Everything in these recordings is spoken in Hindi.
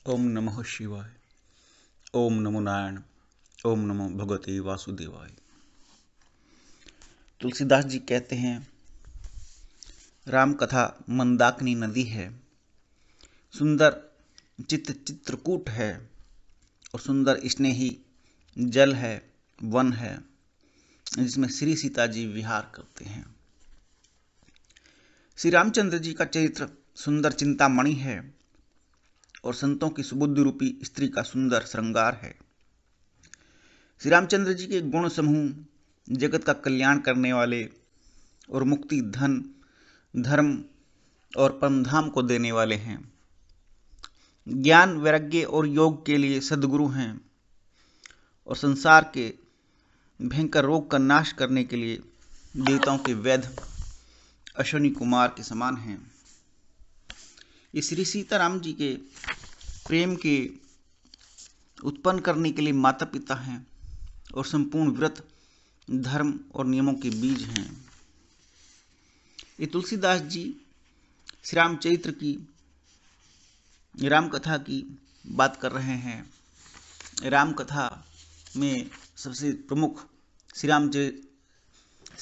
ओम नमः शिवाय। ओम नमो नारायण। ओम नमो भगवते वासुदेवाय। तुलसीदास जी कहते हैं, राम कथा मंदाकिनी नदी है, सुंदर चित्रकूट है और सुंदर स्नेही जल है, वन है, जिसमें श्री सीता जी विहार करते हैं। श्री रामचंद्र जी का चरित्र सुंदर चिंतामणि है और संतों की सुबुद्धि रूपी स्त्री का सुंदर श्रृंगार है। श्री रामचंद्र जी के गुण समूह जगत का कल्याण करने वाले और मुक्ति, धन, धर्म और परमधाम को देने वाले हैं। ज्ञान, वैराग्य और योग के लिए सद्गुरु हैं और संसार के भयंकर रोग का नाश करने के लिए देवताओं के वैद्य अश्विनी कुमार के समान हैं। ये श्री सीताराम जी के प्रेम के उत्पन्न करने के लिए माता पिता हैं और संपूर्ण व्रत, धर्म और नियमों के बीज हैं। ये तुलसीदास जी श्री रामचरित्र की, राम कथा की बात कर रहे हैं। राम कथा में सबसे प्रमुख श्री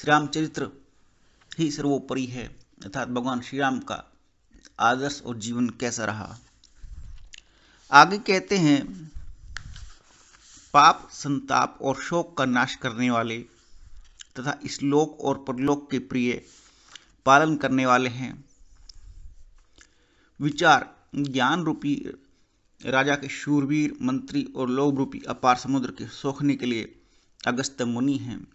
रामचरित्र ही सर्वोपरि है, अर्थात भगवान श्री राम का आदर्श और जीवन कैसा रहा। आगे कहते हैं, पाप, संताप और शोक का नाश करने वाले तथा इस लोक और परलोक के प्रिय पालन करने वाले हैं। विचार, ज्ञान रूपी राजा के शूरवीर मंत्री और लोभ रूपी अपार समुद्र के सोखने के लिए अगस्त्य मुनि हैं।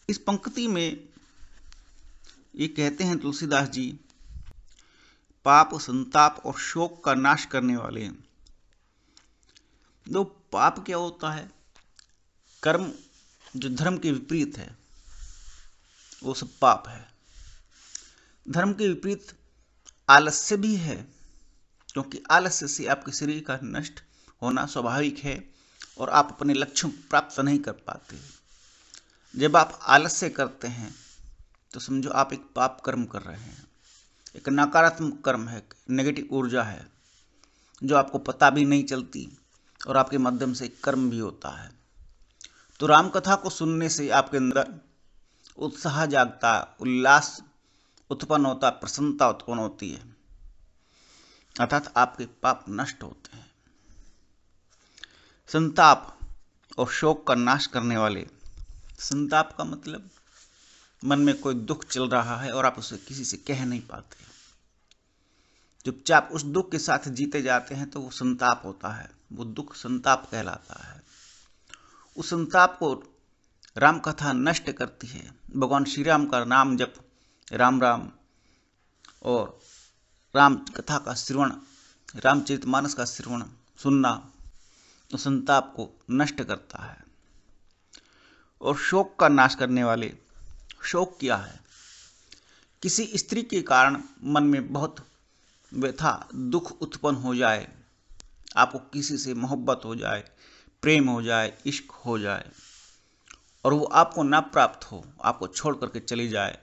इस पंक्ति में ये कहते हैं तुलसीदास जी, पाप, संताप और शोक का नाश करने वाले हैं। तो पाप क्या होता है? कर्म जो धर्म के विपरीत है वो सब पाप है। धर्म के विपरीत आलस्य भी है, क्योंकि आलस्य से आपके शरीर का नष्ट होना स्वाभाविक है और आप अपने लक्ष्यों को प्राप्त नहीं कर पाते। जब आप आलस्य करते हैं तो समझो आप एक पाप कर्म कर रहे हैं, एक नकारात्मक कर्म है, नेगेटिव ऊर्जा है जो आपको पता भी नहीं चलती और आपके माध्यम से कर्म भी होता है। तो राम कथा को सुनने से आपके अंदर उत्साह जागता, उल्लास उत्पन्न होता, प्रसन्नता उत्पन्न होती है, अर्थात आपके पाप नष्ट होते हैं। संताप और शोक का नाश करने वाले। संताप का मतलब मन में कोई दुख चल रहा है और आप उसे किसी से कह नहीं पाते, चुपचाप उस दुख के साथ जीते जाते हैं, तो वो संताप होता है। वो दुख संताप कहलाता है। उस संताप को राम कथा नष्ट करती है। भगवान श्री राम का नाम जप, राम राम और राम कथा का श्रवण, रामचरितमानस का श्रवण सुनना तो संताप को नष्ट करता है। और शोक का नाश करने वाले। शोक क्या है? किसी स्त्री के कारण मन में बहुत व्यथा, दुख उत्पन्न हो जाए, आपको किसी से मोहब्बत हो जाए, प्रेम हो जाए, इश्क हो जाए और वो आपको ना प्राप्त हो, आपको छोड़ करके चली जाए।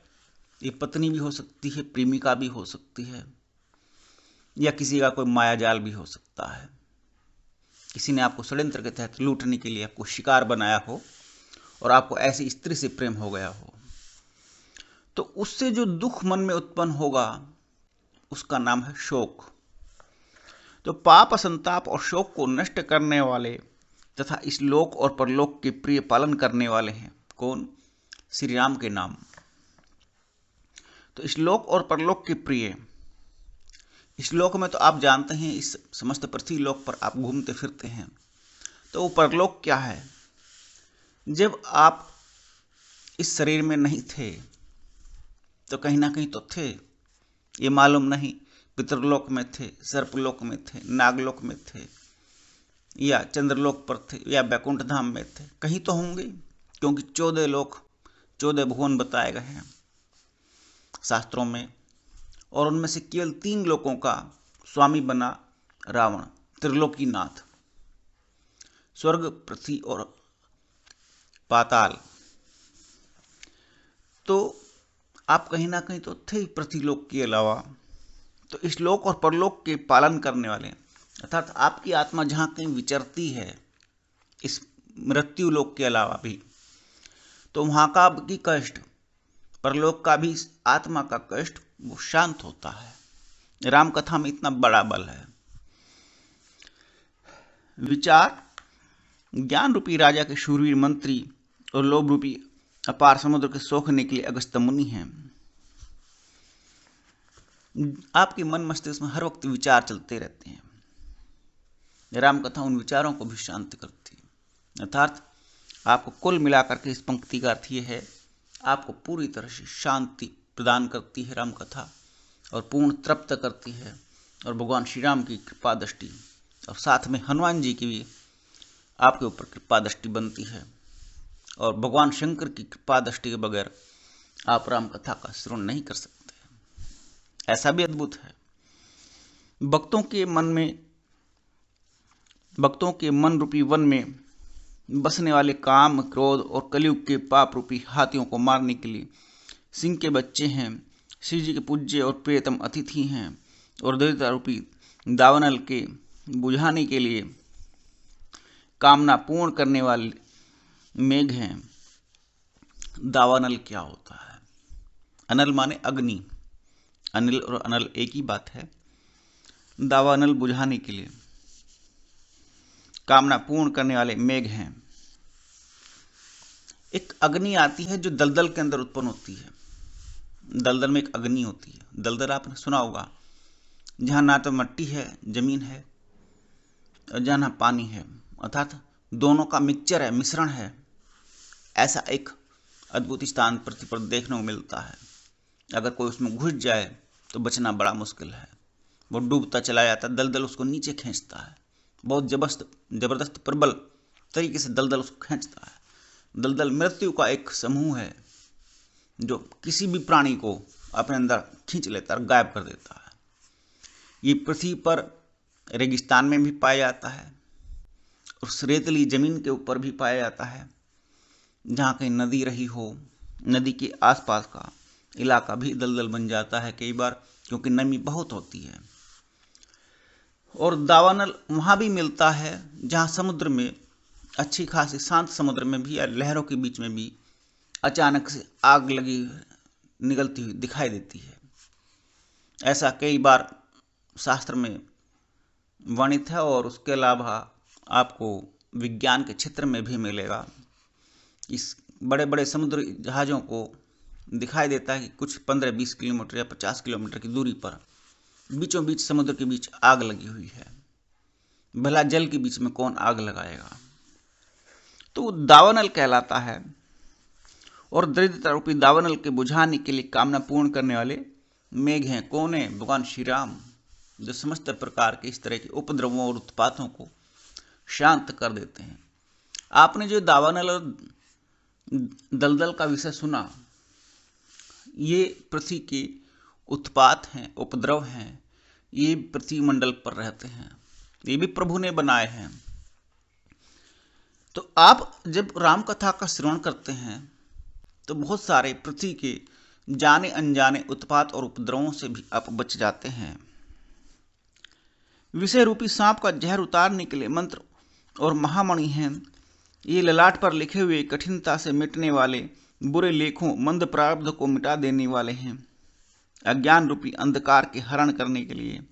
ये पत्नी भी हो सकती है, प्रेमिका भी हो सकती है, या किसी का कोई माया जाल भी हो सकता है। किसी ने आपको षड्यंत्र के तहत लूटने के लिए आपको शिकार बनाया हो और आपको ऐसी स्त्री से प्रेम हो गया हो, तो उससे जो दुख मन में उत्पन्न होगा उसका नाम है शोक। तो पाप, संताप और शोक को नष्ट करने वाले तथा इस लोक और परलोक के प्रिय पालन करने वाले हैं। कौन? श्री राम के नाम। तो इस लोक और परलोक के प्रिय, इस लोक में तो आप जानते हैं, इस समस्त पृथ्वी लोक पर आप घूमते फिरते हैं। तो वो परलोक क्या है? जब आप इस शरीर में नहीं थे तो कहीं ना कहीं तो थे, ये मालूम नहीं। पितृलोक में थे, सर्पलोक में थे, नागलोक में थे, या चंद्रलोक पर थे, या बैकुंठ धाम में थे, कहीं तो होंगे, क्योंकि 14 लोक, 14 भुवन बताए गए हैं शास्त्रों में। और उनमें से केवल 3 लोकों का स्वामी बना रावण, त्रिलोकीनाथ। स्वर्ग, पृथ्वी और पाताल। तो आप कहीं ना कहीं तो थे पृथ्वीलोक के अलावा, तो इस लोक और परलोक के पालन करने वाले, अर्थात आपकी आत्मा जहाँ कहीं विचरती है इस मृत्यु लोक के अलावा भी, तो वहाँ का भी कष्ट, परलोक का भी आत्मा का कष्ट वो शांत होता है। राम कथा में इतना बड़ा बल है। विचार ज्ञान रूपी राजा के शूरवीर मंत्री और लोभ रूपी अपार समुद्र के सोखने के लिए अगस्त्य मुनि हैं। आपके मन मस्तिष्क में हर वक्त विचार चलते रहते हैं। राम कथा उन विचारों को भी शांत करती है। अर्थात आपको कुल मिलाकर के इस पंक्ति का अर्थ यह है, आपको पूरी तरह से शांति प्रदान करती है राम कथा, और पूर्ण तृप्त करती है। और भगवान श्री राम की कृपा दृष्टि और साथ में हनुमान जी की भी आपके ऊपर कृपा दृष्टि बनती है। और भगवान शंकर की कृपा दृष्टि के बगैर आप राम कथा का श्रवण नहीं कर सकते। ऐसा भी अद्भुत है। भक्तों के मन रूपी वन में बसने वाले काम, क्रोध और कलयुग के पाप रूपी हाथियों को मारने के लिए सिंह के बच्चे हैं। शिव जी के पूज्य और प्रियतम अतिथि हैं। और दरिद्रता रूपी दावानल के बुझाने के लिए कामना पूर्ण करने वाले मेघ हैं। दावानल क्या होता है? अनल माने अग्नि। अनिल और अनल एक ही बात है। दावानल बुझाने के लिए कामना पूर्ण करने वाले मेघ हैं। एक अग्नि आती है जो दलदल के अंदर उत्पन्न होती है। दलदल में एक अग्नि होती है। दलदल आपने सुना होगा, जहां ना तो मिट्टी है, जमीन है, और जहां ना पानी है, अर्थात दोनों का मिक्सचर है, मिश्रण है। ऐसा एक अद्भुत स्थान पृथ्वी पर देखने को मिलता है। अगर कोई उसमें घुस जाए तो बचना बड़ा मुश्किल है। वो डूबता चला जाता है, दलदल उसको नीचे खींचता है। बहुत जबरदस्त प्रबल तरीके से दलदल उसको खींचता है। दलदल मृत्यु का एक समूह है जो किसी भी प्राणी को अपने अंदर खींच लेता है और गायब कर देता है। ये पृथ्वी पर रेगिस्तान में भी पाया जाता है और रेतली जमीन के ऊपर भी पाया जाता है। जहाँ कहीं नदी रही हो, नदी के आसपास का इलाका भी दलदल बन जाता है कई बार, क्योंकि नमी बहुत होती है। और दावानल वहाँ भी मिलता है जहाँ समुद्र में अच्छी खासी शांत समुद्र में भी या लहरों के बीच में भी अचानक से आग लगी निकलती हुई दिखाई देती है। ऐसा कई बार शास्त्र में वर्णित है। और उसके अलावा आपको विज्ञान के क्षेत्र में भी मिलेगा। इस बड़े बड़े समुद्र जहाज़ों को दिखाई देता है कि कुछ 15-20 किलोमीटर या 50 किलोमीटर की दूरी पर बीचों बीच समुद्र के बीच आग लगी हुई है। भला जल के बीच में कौन आग लगाएगा? तो दावानल कहलाता है। और दरिद्रता रूपी दावानल के बुझाने के लिए कामना पूर्ण करने वाले मेघ हैं। कौन है? भगवान श्री राम, जो समस्त प्रकार के इस तरह के उपद्रवों और उत्पातों को शांत कर देते हैं। आपने जो दावानल और दलदल का विषय सुना, ये पृथ्वी के उत्पात हैं, उपद्रव हैं। ये पृथ्वी मंडल पर रहते हैं, ये भी प्रभु ने बनाए हैं। तो आप जब राम कथा का श्रवण करते हैं तो बहुत सारे पृथ्वी के जाने अनजाने उत्पात और उपद्रवों से भी आप बच जाते हैं। विषय रूपी सांप का जहर उतारने के लिए मंत्र और महामणि हैं। ये ललाट पर लिखे हुए कठिनता से मिटने वाले बुरे लेखों, मंद प्रारब्ध को मिटा देने वाले हैं। अज्ञान रूपी अंधकार के हरण करने के लिए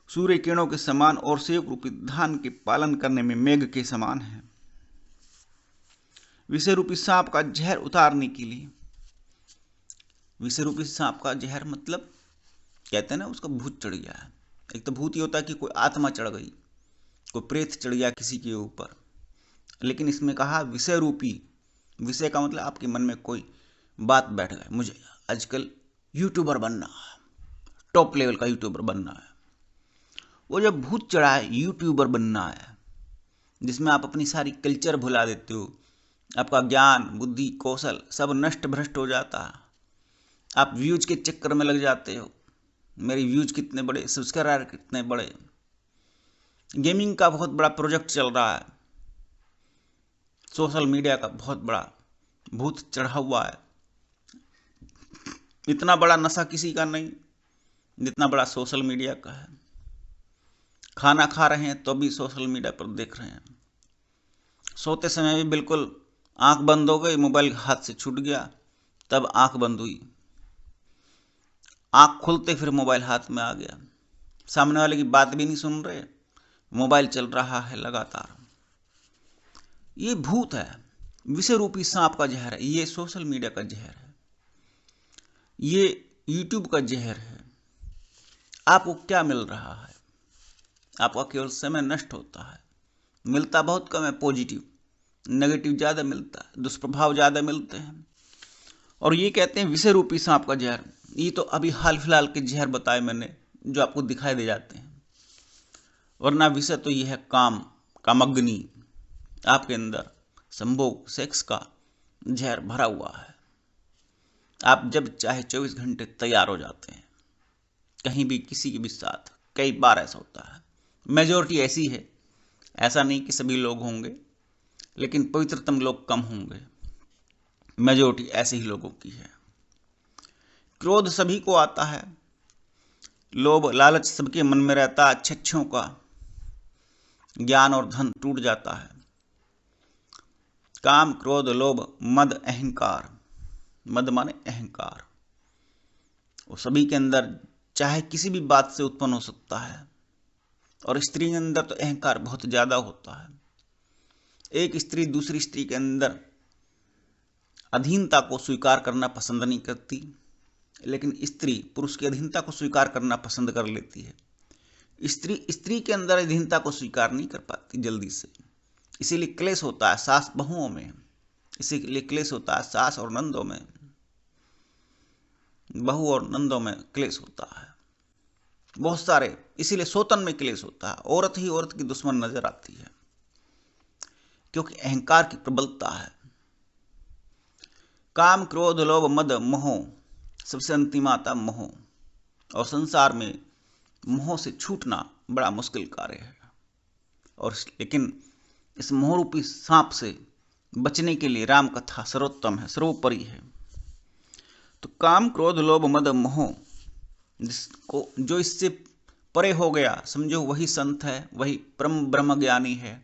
सूर्य किरणों के समान और सेवक रूपी धान के पालन करने में मेघ के समान है। विषय रूपी सांप का जहर उतारने के लिए, विषय रूपी सांप का जहर मतलब कहते हैं ना, उसका भूत चढ़ गया है। एक तो भूत ही होता है कि कोई आत्मा चढ़ गई, कोई प्रेत चढ़ गया किसी के ऊपर। लेकिन इसमें कहा विषय रूपी, विषय का मतलब आपके मन में कोई बात बैठ गई, मुझे आजकल यूट्यूबर बनना है, टॉप लेवल का यूट्यूबर बनना है। वो जब भूत चढ़ा है यूट्यूबर बनना है, जिसमें आप अपनी सारी कल्चर भुला देते हो, आपका ज्ञान, बुद्धि, कौशल सब नष्ट भ्रष्ट हो जाता है। आप व्यूज के चक्कर में लग जाते हो, मेरे व्यूज कितने बड़े, सब्सक्राइबर कितने बड़े। गेमिंग का बहुत बड़ा प्रोजेक्ट चल रहा है, सोशल मीडिया का बहुत बड़ा भूत चढ़ा हुआ है। इतना बड़ा नशा किसी का नहीं जितना बड़ा सोशल मीडिया का है। खाना खा रहे हैं तो भी सोशल मीडिया पर देख रहे हैं। सोते समय भी बिल्कुल आंख बंद हो गई, मोबाइल हाथ से छूट गया, तब आंख बंद हुई, आंख खुलते फिर मोबाइल हाथ में आ गया। सामने वाले की बात भी नहीं सुन रहे, मोबाइल चल रहा है लगातार। ये भूत है, विषय रूपी सांप का जहर है। ये सोशल मीडिया का जहर है, ये यूट्यूब का जहर है। आपको क्या मिल रहा है? आपका केवल समय नष्ट होता है। मिलता बहुत कम है पॉजिटिव, नेगेटिव ज़्यादा मिलता है, दुष्प्रभाव ज़्यादा मिलते हैं। और ये कहते हैं विषय रूपी सांप का जहर। ये तो अभी हाल फिलहाल के जहर बताए मैंने, जो आपको दिखाई दे जाते हैं, वरना विषय तो ये है काम, कामग्नि। आपके अंदर संभोग, सेक्स का जहर भरा हुआ है। आप जब चाहे 24 घंटे तैयार हो जाते हैं, कहीं भी किसी के भी साथ। कई बार ऐसा होता है, मेजॉरिटी ऐसी है। ऐसा नहीं कि सभी लोग होंगे, लेकिन पवित्रतम लोग कम होंगे, मेजॉरिटी ऐसे ही लोगों की है। क्रोध सभी को आता है, लोभ लालच सबके मन में रहता है। अच्छों का ज्ञान और धन टूट जाता है। काम, क्रोध, लोभ, मद, अहंकार। मद माने अहंकार, वो सभी के अंदर चाहे किसी भी बात से उत्पन्न हो सकता है। और स्त्री के अंदर तो अहंकार बहुत ज्यादा होता है। एक स्त्री दूसरी स्त्री के अंदर अधीनता को स्वीकार करना पसंद नहीं करती, लेकिन स्त्री पुरुष की अधीनता को स्वीकार करना पसंद कर लेती है। स्त्री के अंदर अधीनता को स्वीकार नहीं कर पाती जल्दी से, इसीलिए क्लेश होता है सास बहुओं में, इसीलिए क्लेश होता है सास और नंदों में, बहू और नंदों में क्लेश होता है बहुत सारे। इसीलिए सोतन में क्लेश होता है। औरत ही औरत की दुश्मन नजर आती है, क्योंकि अहंकार की प्रबलता है। काम, क्रोध, लोभ, मद, मोह, सबसे अंतिम आता मोह। और संसार में मोह से छूटना बड़ा मुश्किल कार्य है। और लेकिन इस मोह रूपी सांप से बचने के लिए राम कथा सर्वोत्तम है, सर्वोपरि है। तो काम, क्रोध, लोभ, मद, मोह, जिसको जो इससे परे हो गया, समझो वही संत है, वही परम ब्रह्म ज्ञानी है,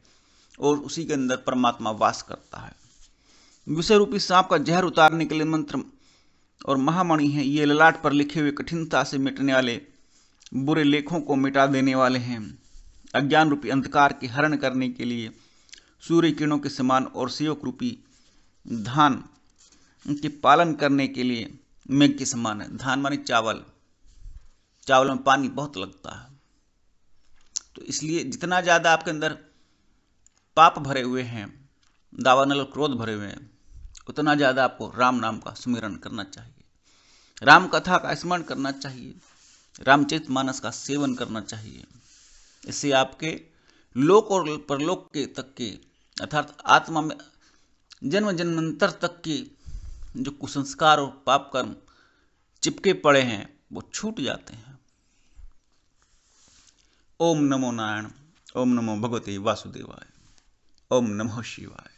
और उसी के अंदर परमात्मा वास करता है। विषय रूपी सांप का जहर उतारने के लिए मंत्र और महामणि है। ये ललाट पर लिखे हुए कठिनता से मिटने वाले बुरे लेखों को मिटा देने वाले हैं। अज्ञान रूपी अंधकार के हरण करने के लिए सूर्य किरणों के समान और सेवक रूपी धान के पालन करने के लिए मेघ के समान है। धान माने चावल, चावल में पानी बहुत लगता है, तो इसलिए जितना ज्यादा आपके अंदर पाप भरे हुए हैं, दावानल क्रोध भरे हुए हैं, उतना ज्यादा आपको राम नाम का सुमिरन करना चाहिए, राम कथा का स्मरण करना चाहिए, रामचरितमानस का सेवन करना चाहिए। इससे आपके लोक और परलोक के तक के, अर्थात आत्मा में जन्म जन्मांतर तक के जो कुसंस्कार और पाप कर्म चिपके पड़े हैं, वो छूट जाते हैं। ओम नमो नारायण, ओम नमो भगवते वासुदेवाय, ओम नमः शिवाय।